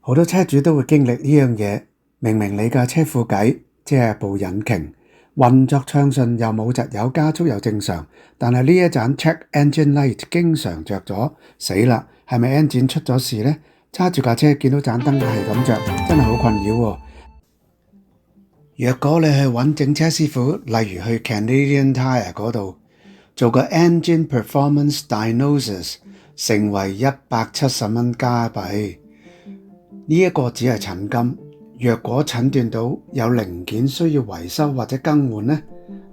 好多車主都會經歷呢樣嘢，明明你架車副軚，即係部引擎運作暢順，又冇窒油，加速又正常，但係呢一盞 check engine light 經常着咗，死啦！係咪 engine 出咗事呢？揸住架車見到盞燈係咁着，真係好困擾喎。若果你去揾整車師傅，例如去 Canadian Tire 嗰度做個 engine performance diagnosis， 成為170蚊加幣。呢一個只係診金，若果診斷到有零件需要維修或者更換呢，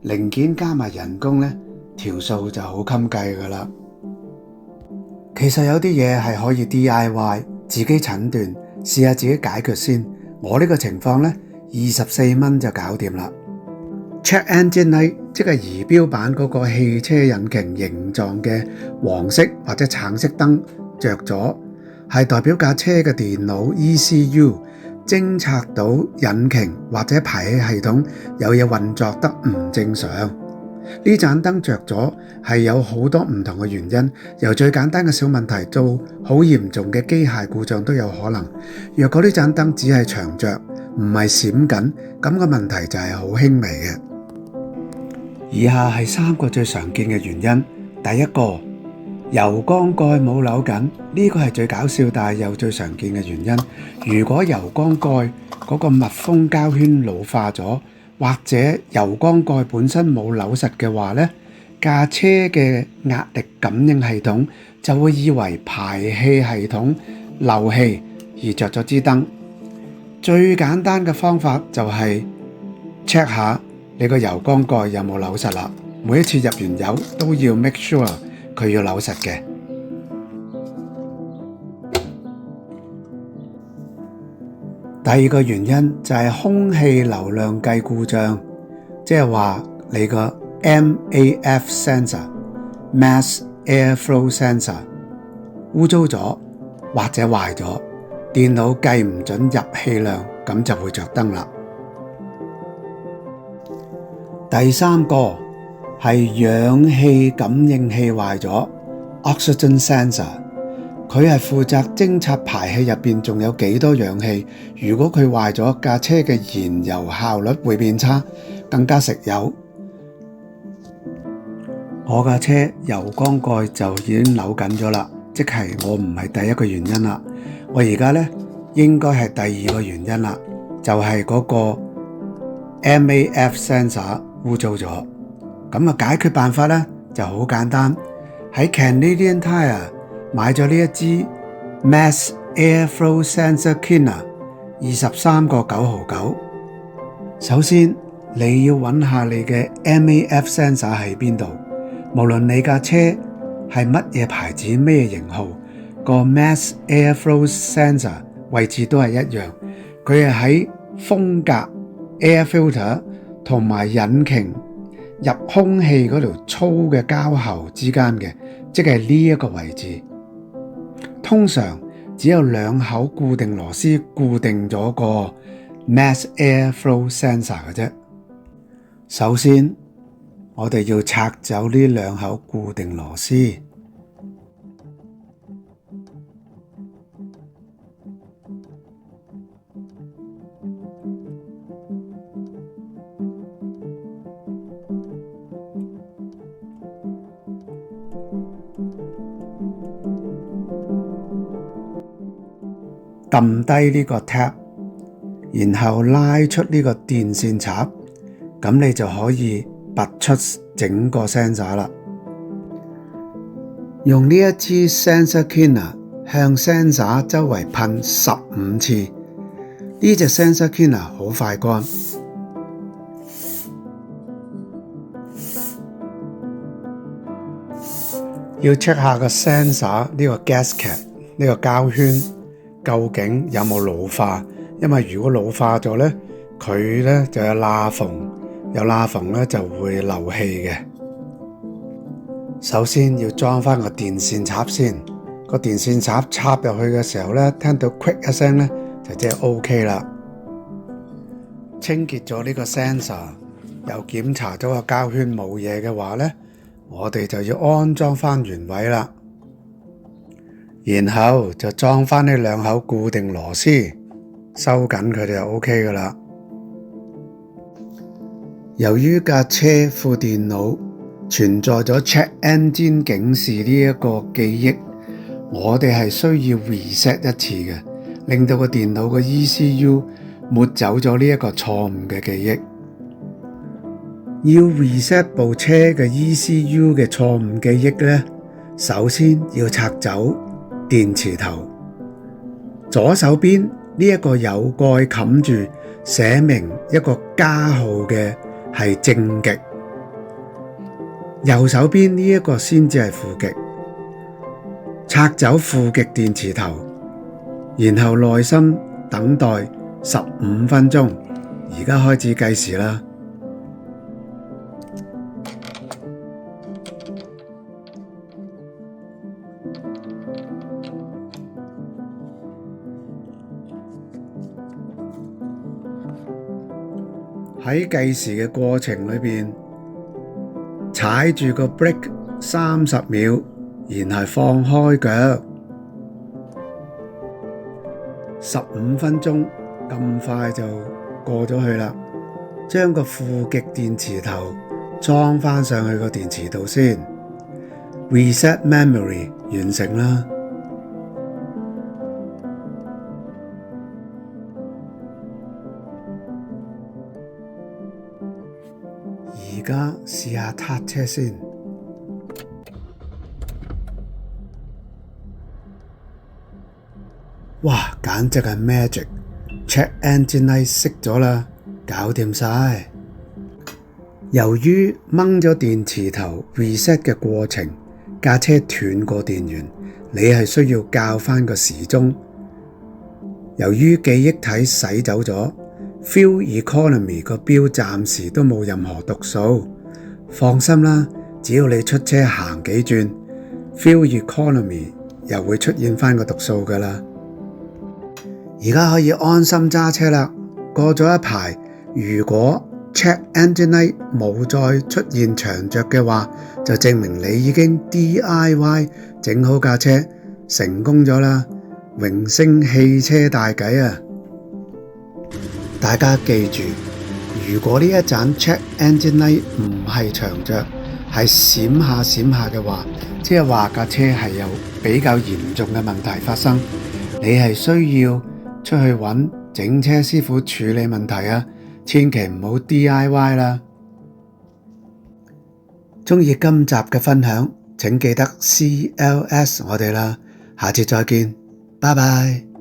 零件加埋人工呢，條數就好襟計㗎啦。其實有啲嘢係可以 DIY 自己診斷，試下自己解決先。我呢個情況呢，24蚊就搞掂啦。Check engine light 即係儀錶板嗰個汽車引擎形狀嘅黃色或者橙色燈着咗，係代表架車嘅電腦 ECU 偵測到引擎或者排氣系統有嘢運作得唔正常。呢盞燈着咗係有好多唔同嘅原因，由最簡單嘅小問題到好嚴重嘅機械故障都有可能。若果呢盞燈只係長着，唔係閃緊，咁個問題就係好輕微嘅。以下係3個最常見嘅原因。第一個，油缸蓋冇扭緊，呢個係最搞笑但係又最常見嘅原因。如果油缸蓋嗰個密封膠圈老化咗，或者油缸蓋本身冇扭實嘅話呢，架車嘅壓力感應系統就會以為排氣系統漏氣而着咗支燈。最簡單嘅方法就係 check 下你個油缸蓋有冇扭實啦。每一次入完油都要 make sure 佢要扭實嘅。第二個原因就係空氣流量計故障，即係話你個 MAF sensor、Mass Airflow Sensor 污糟咗或者壞咗，電腦計唔準入氣量，咁就會着燈啦。第三個係氧氣感應器壞咗 ，Oxygen Sensor。佢係負責偵察排氣入邊仲有幾多氧氣，如果佢壞咗，架車嘅燃油效率會變差，更加食油。我架車油缸蓋就已經扭緊咗啦，即係我唔係第一個原因啦。我而家呢應該係第2個原因啦，就係嗰個 MAF sensor 污糟咗。咁啊解決辦法呢就好簡單，喺 Canadian Tire買咗呢一支 Mass Airflow Sensor Cleaner 23個9.9。首先你要揾下你嘅 MAF sensor 喺邊度，無論你架車係乜嘢牌子咩型號，個 Mass Airflow Sensor 位置都係一樣，佢係喺風格 Air Filter 同埋引擎入空氣嗰條粗嘅膠喉之間嘅，即係呢一個位置。通常只有2口固定螺絲固定咗個 Mass Airflow Sensor 嘅啫。首先，我哋要拆走呢2口固定螺絲。撳低呢個 tab， 然後拉出呢個電線插，咁你就可以拔出整個 sensor 啦。用呢一支 sensor cleaner 向 sensor 周圍噴15次，呢隻 sensor cleaner 好快乾。要 check 下個 sensor 呢個 gasket 呢個膠圈究竟有冇老化，因為如果老化咗呢，佢呢就有罅縫，有罅縫呢就會漏氣嘅。首先要裝翻個電線插先，個電線插插入去嘅時候呢，聽到 quick 一聲呢，就即係 OK 啦。清潔咗呢個 sensor， 又檢查咗個膠圈冇嘢嘅話呢，我哋就要安裝翻原位啦。然後就裝返呢兩口固定螺絲，收緊佢哋就 OK 噶啦。由於架車副電腦存在咗 check engine 警示呢一個記憶，我哋係需要 reset 一次嘅，令到個電腦個 ECU 抹走咗呢一個錯誤嘅記憶。要 reset 部車嘅 ECU 嘅錯誤記憶呢，首先要拆走電池頭。左手邊呢一個有蓋冚住寫明一個加號嘅係正極，右手邊呢一個先至係負極。拆走負極電池頭，然後耐心等待15分鐘。而家開始計時啦。喺計時嘅過程裏邊，踩住個 brake 30秒，然後放開腳。15分鐘咁快就過咗去啦。將個負極電池頭裝返上去個電池度先。Reset memory 完成啦。而家試下撻車先。哇，簡直係 magic！Check engine light 熄咗啦，搞掂晒。由於掹咗電池頭 reset 嘅過程，架車斷過電源，你係需要校返個時鐘。由於記憶體洗走咗，Fuel Economy 個錶暫時都冇任何讀數。放心啦，只要你出車行幾轉， Fuel Economy 又會出現返個讀數㗎啦。而家可以安心揸車啦。過咗一排，如果 Check Engine Light 冇再出現長着嘅話，就證明你已經 DIY 整好架車，成功咗啦！榮升汽車大計啊！大家記住，如果呢一盞 Check Engine Light 唔係長着，係閃下閃下嘅話，即係話架車係有比較嚴重嘅問題發生，你係需要出去揾整車師傅處理問題啊！千祈唔好 DIY 啦。鍾意今集嘅分享，請記得 CLS 我哋啦，下次再見，拜拜。